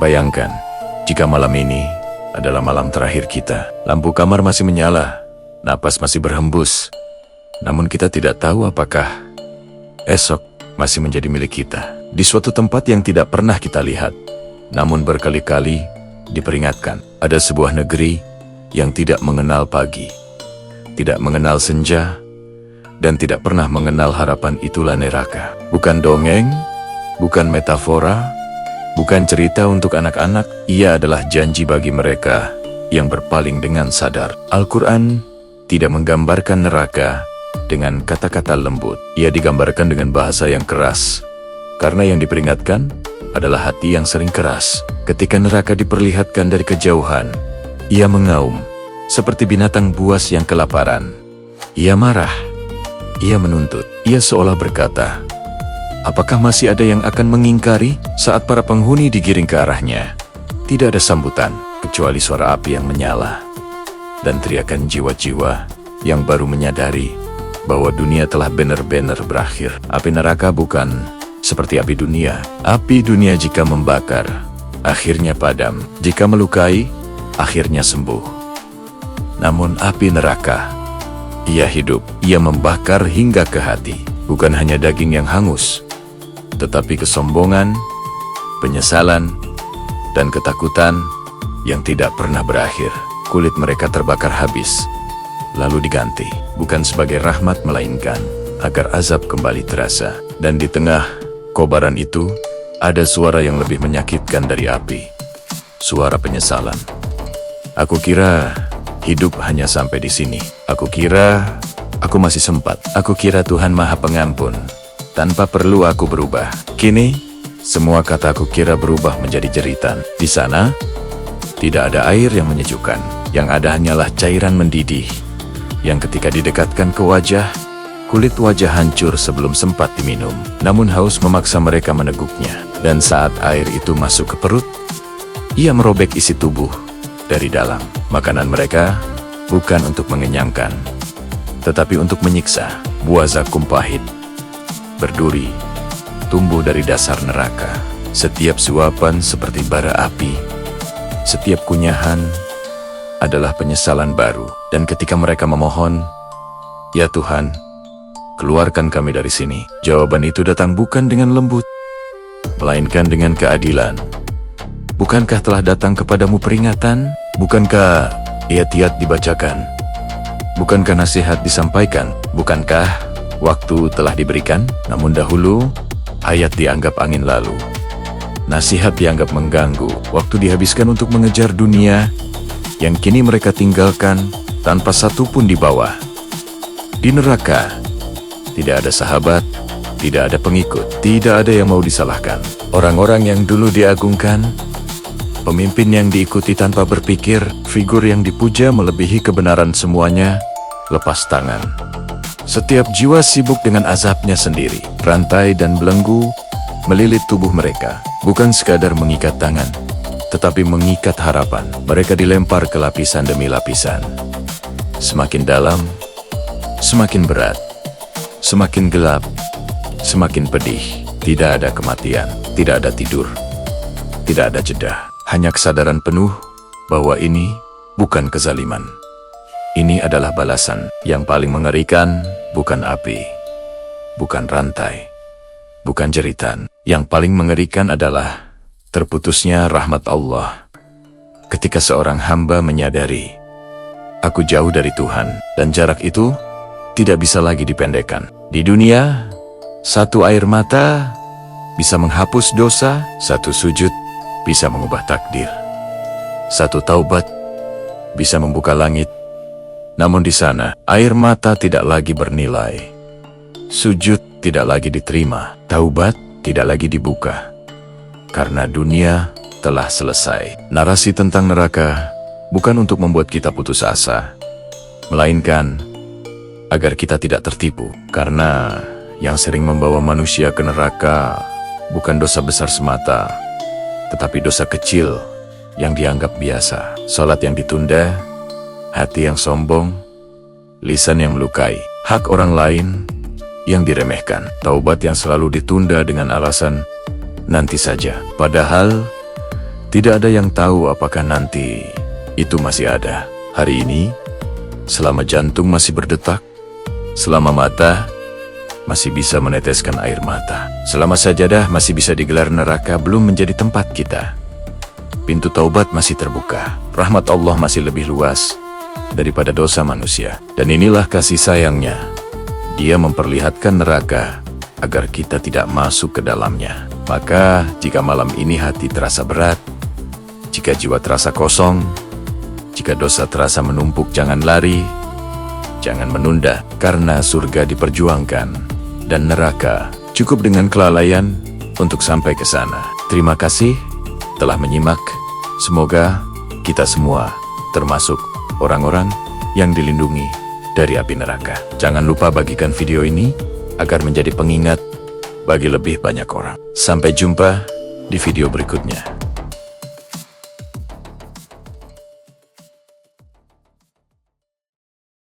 Bayangkan, jika malam ini adalah malam terakhir kita. Lampu kamar masih menyala, napas masih berhembus. Namun kita tidak tahu apakah esok masih menjadi milik kita. Di suatu tempat yang tidak pernah kita lihat, namun berkali-kali diperingatkan. Ada sebuah negeri yang tidak mengenal pagi, tidak mengenal senja, dan tidak pernah mengenal harapan. Itulah neraka. Bukan dongeng, bukan metafora, bukan cerita untuk anak-anak. Ia adalah janji bagi mereka yang berpaling dengan sadar. Al-Quran tidak menggambarkan neraka dengan kata-kata lembut. Ia digambarkan dengan bahasa yang keras, karena yang diperingatkan adalah hati yang sering keras. Ketika neraka diperlihatkan dari kejauhan, ia mengaum seperti binatang buas yang kelaparan. Ia marah, ia menuntut, ia seolah berkata, apakah masih ada yang akan mengingkari? Saat para penghuni digiring ke arahnya, tidak ada sambutan, kecuali suara api yang menyala, dan teriakan jiwa-jiwa yang baru menyadari bahwa dunia telah benar-benar berakhir. Api neraka bukan seperti api dunia. Api dunia jika membakar, akhirnya padam. Jika melukai, akhirnya sembuh. Namun api neraka, ia hidup, ia membakar hingga ke hati. Bukan hanya daging yang hangus, tetapi kesombongan, penyesalan, dan ketakutan yang tidak pernah berakhir. Kulit mereka terbakar habis, lalu diganti, bukan sebagai rahmat melainkan agar azab kembali terasa. Dan di tengah kobaran itu, ada suara yang lebih menyakitkan dari api. Suara penyesalan. Aku kira hidup hanya sampai di sini. Aku kira aku masih sempat. Aku kira Tuhan Maha Pengampun, tanpa perlu aku berubah. Kini, semua kata aku kira berubah menjadi jeritan. Di sana, tidak ada air yang menyejukkan. Yang ada hanyalah cairan mendidih, yang ketika didekatkan ke wajah, kulit wajah hancur sebelum sempat diminum. Namun haus memaksa mereka meneguknya. Dan saat air itu masuk ke perut, ia merobek isi tubuh dari dalam. Makanan mereka bukan untuk mengenyangkan, tetapi untuk menyiksa. Buah zakum pahit, berduri, tumbuh dari dasar neraka. Setiap suapan seperti bara api. Setiap kunyahan adalah penyesalan baru. Dan ketika mereka memohon, ya Tuhan, keluarkan kami dari sini, jawaban itu datang bukan dengan lembut, melainkan dengan keadilan. Bukankah telah datang kepadamu peringatan? Bukankah ayat-ayat dibacakan? Bukankah nasihat disampaikan? Bukankah waktu telah diberikan? Namun dahulu, ayat dianggap angin lalu. Nasihat dianggap mengganggu. Waktu dihabiskan untuk mengejar dunia yang kini mereka tinggalkan tanpa satu pun di bawah. Di neraka, tidak ada sahabat, tidak ada pengikut, tidak ada yang mau disalahkan. Orang-orang yang dulu diagungkan, pemimpin yang diikuti tanpa berpikir, figur yang dipuja melebihi kebenaran, semuanya lepas tangan. Setiap jiwa sibuk dengan azabnya sendiri. Rantai dan belenggu melilit tubuh mereka. Bukan sekadar mengikat tangan, tetapi mengikat harapan. Mereka dilempar ke lapisan demi lapisan. Semakin dalam, semakin berat. Semakin gelap, semakin pedih. Tidak ada kematian, tidak ada tidur, tidak ada jeda. Hanya kesadaran penuh bahwa ini bukan kezaliman. Ini adalah balasan. Yang paling mengerikan bukan api, bukan rantai, bukan jeritan. Yang paling mengerikan adalah terputusnya rahmat Allah. Ketika seorang hamba menyadari, aku jauh dari Tuhan, dan jarak itu tidak bisa lagi dipendekkan. Di dunia, satu air mata bisa menghapus dosa, satu sujud bisa mengubah takdir, satu taubat bisa membuka langit. Namun di sana, air mata tidak lagi bernilai, sujud tidak lagi diterima, taubat tidak lagi dibuka, karena dunia telah selesai. Narasi tentang neraka bukan untuk membuat kita putus asa, melainkan agar kita tidak tertipu. Karena yang sering membawa manusia ke neraka bukan dosa besar semata, tetapi dosa kecil yang dianggap biasa. Salat yang ditunda, hati yang sombong, lisan yang melukai, hak orang lain yang diremehkan, taubat yang selalu ditunda dengan alasan nanti saja. Padahal Tidak ada yang tahu apakah nanti itu masih ada. Hari ini, selama jantung masih berdetak, selama mata masih bisa meneteskan air mata, selama sajadah masih bisa digelar, neraka belum menjadi tempat kita. Pintu taubat masih terbuka. Rahmat Allah masih lebih luas daripada dosa manusia. Dan inilah kasih sayangnya. Dia memperlihatkan neraka agar kita tidak masuk ke dalamnya. Maka jika malam ini hati terasa berat, jika jiwa terasa kosong, jika dosa terasa menumpuk, jangan lari, jangan menunda, karena surga diperjuangkan dan neraka cukup dengan kelalaian untuk sampai ke sana. Terima kasih telah menyimak. Semoga kita semua termasuk orang-orang yang dilindungi dari api neraka. Jangan lupa bagikan video ini agar menjadi pengingat bagi lebih banyak orang. Sampai jumpa di video berikutnya.